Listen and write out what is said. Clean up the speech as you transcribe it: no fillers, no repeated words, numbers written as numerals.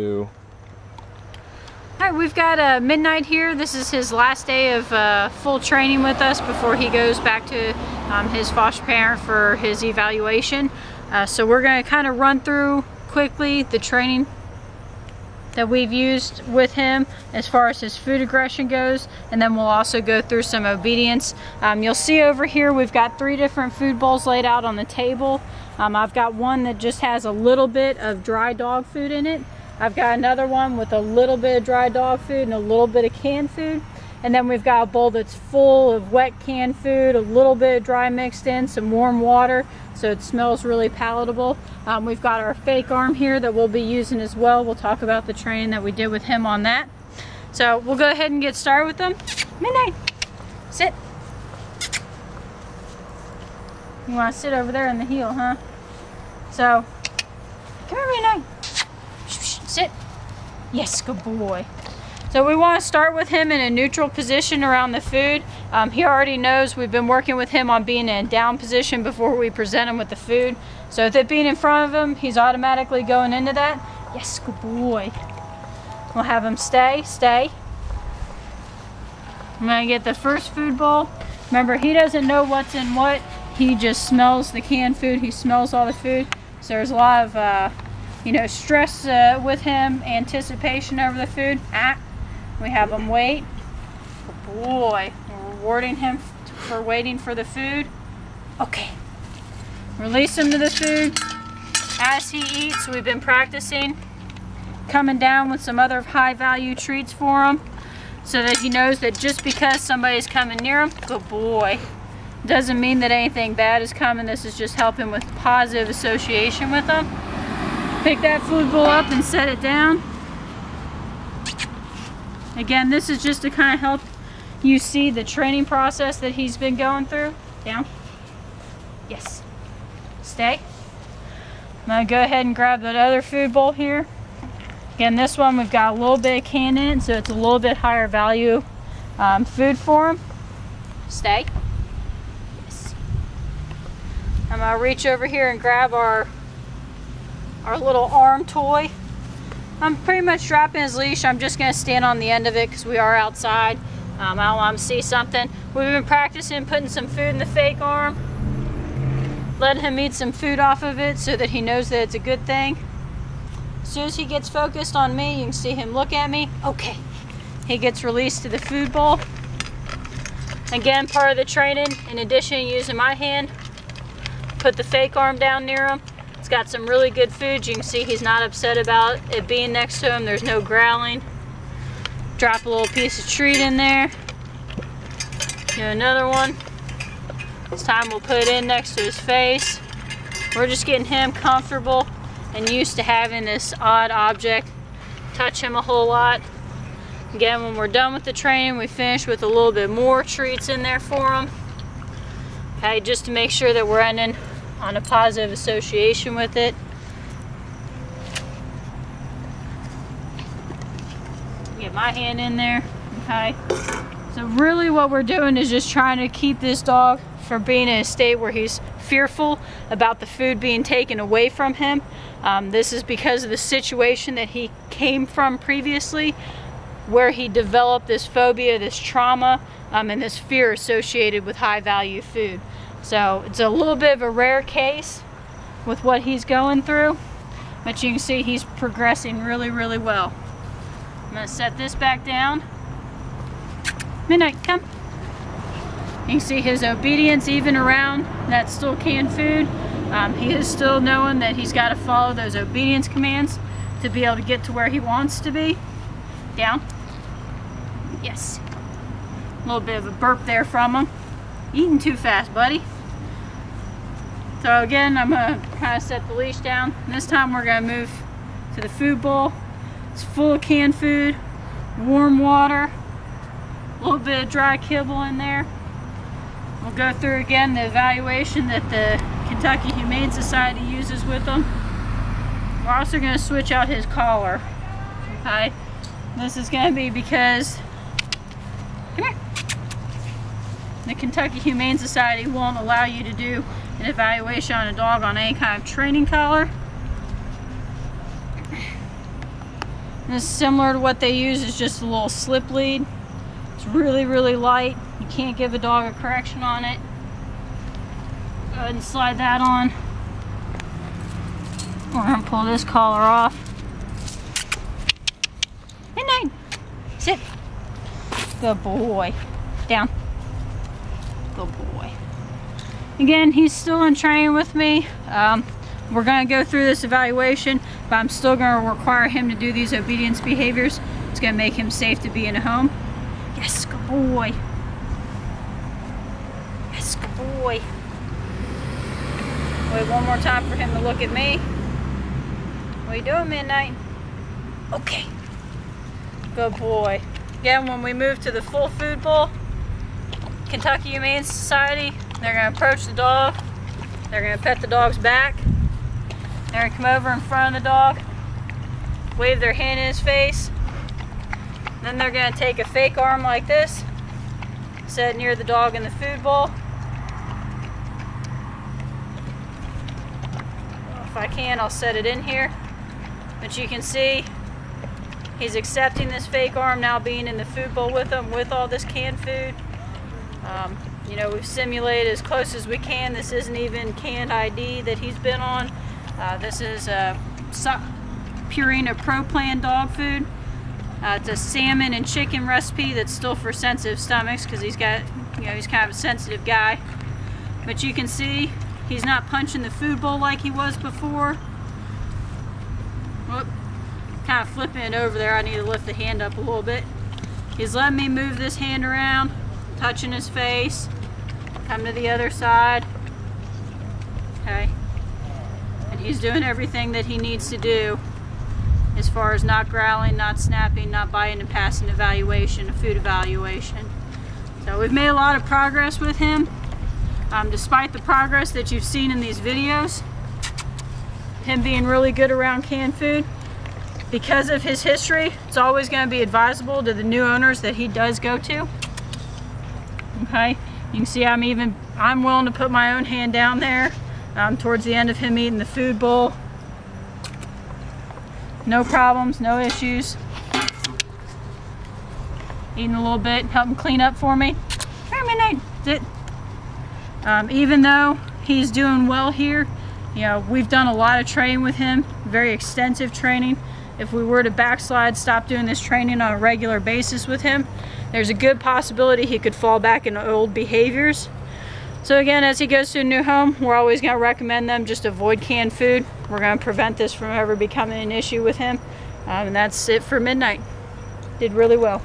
All right, we've got Midnight here. This is his last day of full training with us before he goes back to his foster parent for his evaluation. So we're going to kind of run through quickly the training that we've used with him as far as his food aggression goes, and then we'll also go through some obedience. You'll see over here we've got 3 different food bowls laid out on the table. I've got one that just has a little bit of dry dog food in it. I've got another one with a little bit of dry dog food and a little bit of canned food. And then we've got a bowl that's full of wet canned food, a little bit of dry mixed in, some warm water, so it smells really palatable. We've got our fake arm here that we'll be using as well. We'll talk about the training that we did with him on that. So we'll go ahead and get started with them. Midnight, sit. You want to sit over there in the heel, huh? So, come here, Midnight. Sit. Yes, good boy. So we want to start with him in a neutral position around the food. He already knows we've been working with him on being in a down position before we present him with the food. So with it being in front of him, he's automatically going into that. Yes, good boy. We'll have him stay. I'm going to get the first food bowl. Remember, he doesn't know what's in what. He just smells the canned food. He smells all the food. So there's a lot of stress with him, anticipation over the food. We have him wait. Good boy. We're rewarding him for waiting for the food. Okay. Release him to the food as he eats. We've been practicing coming down with some other high value treats for him so that he knows that just because somebody's coming near him, good boy, doesn't mean that anything bad is coming. This is just helping with positive association with him. Pick that food bowl up and set it down. Again, this is just to kind of help you see the training process that he's been going through. Down. Yes. Stay. I'm going to go ahead and grab that other food bowl here. Again, this one we've got a little bit of can in it, so it's a little bit higher value food for him. Stay. Yes. I'm going to reach over here and grab our little arm toy. I'm pretty much dropping his leash. I'm just going to stand on the end of it because we are outside. I don't want him to see something. We've been practicing putting some food in the fake arm. Letting him eat some food off of it so that he knows that it's a good thing. As soon as he gets focused on me, you can see him look at me. Okay. He gets released to the food bowl. Again, part of the training, in addition to using my hand, put the fake arm down near him. It's got some really good food. You can see he's not upset about it being next to him. There's no growling. Drop a little piece of treat in there. Do another one. This time we'll put it in next to his face. We're just getting him comfortable and used to having this odd object touch him a whole lot. Again, when we're done with the training, we finish with a little bit more treats in there for him. Okay, just to make sure that we're ending on a positive association with it. Get my hand in there. Okay. So really what we're doing is just trying to keep this dog from being in a state where he's fearful about the food being taken away from him. This is because of the situation that he came from previously, where he developed this phobia, this trauma, and this fear associated with high value food. So it's a little bit of a rare case with what he's going through, but you can see he's progressing really, really well. I'm going to set this back down. Midnight, come. You can see his obedience even around that still canned food. He is still knowing that he's got to follow those obedience commands to be able to get to where he wants to be. Down. Yes. A little bit of a burp there from him. Eating too fast, buddy. So again, I'm going to kind of set the leash down. And this time we're going to move to the food bowl. It's full of canned food, warm water, a little bit of dry kibble in there. We'll go through again the evaluation that the Kentucky Humane Society uses with them. We're also going to switch out his collar. Okay? This is going to be because, come here. The Kentucky Humane Society won't allow you to do an evaluation on a dog on any kind of training collar. This is similar to what they use, is just a little slip lead. It's really, really light. You can't give a dog a correction on it. Go ahead and slide that on. We're gonna pull this collar off. Midnight, sit. Good boy. Down. Good boy. Again, he's still in training with me. We're gonna go through this evaluation, but I'm still gonna require him to do these obedience behaviors. It's gonna make him safe to be in a home. Yes, good boy. Yes, good boy. Wait one more time for him to look at me. What are you doing, Midnight? Okay. Good boy. Again, when we move to the full food bowl, Kentucky Humane Society, they're going to approach the dog. They're going to pet the dog's back. They're going to come over in front of the dog, wave their hand in his face. Then they're going to take a fake arm like this, set it near the dog in the food bowl. If I can, I'll set it in here. But you can see he's accepting this fake arm now being in the food bowl with him, with all this canned food. You know, we've simulated as close as we can. This isn't even canned ID that he's been on. This is Purina Pro Plan dog food. It's a salmon and chicken recipe that's still for sensitive stomachs because he's got, you know, he's kind of a sensitive guy. But you can see he's not punching the food bowl like he was before. Whoop. Kind of flipping it over there. I need to lift the hand up a little bit. He's letting me move this hand around, touching his face. Come to the other side. Okay. And he's doing everything that he needs to do as far as not growling, not snapping, not biting, and passing evaluation, a food evaluation. So we've made a lot of progress with him. Despite the progress that you've seen in these videos, him being really good around canned food, because of his history, it's always going to be advisable to the new owners that he does go to. Okay, you can see I'm willing to put my own hand down there towards the end of him eating the food bowl. No problems, no issues. Eating a little bit, help him clean up for me. Here, Midnight, sit. Even though he's doing well here, you know, we've done a lot of training with him, very extensive training. If we were to backslide, stop doing this training on a regular basis with him, there's a good possibility he could fall back into old behaviors. So again, as he goes to a new home, we're always going to recommend them just avoid canned food. We're going to prevent this from ever becoming an issue with him. And that's it for Midnight. Did really well.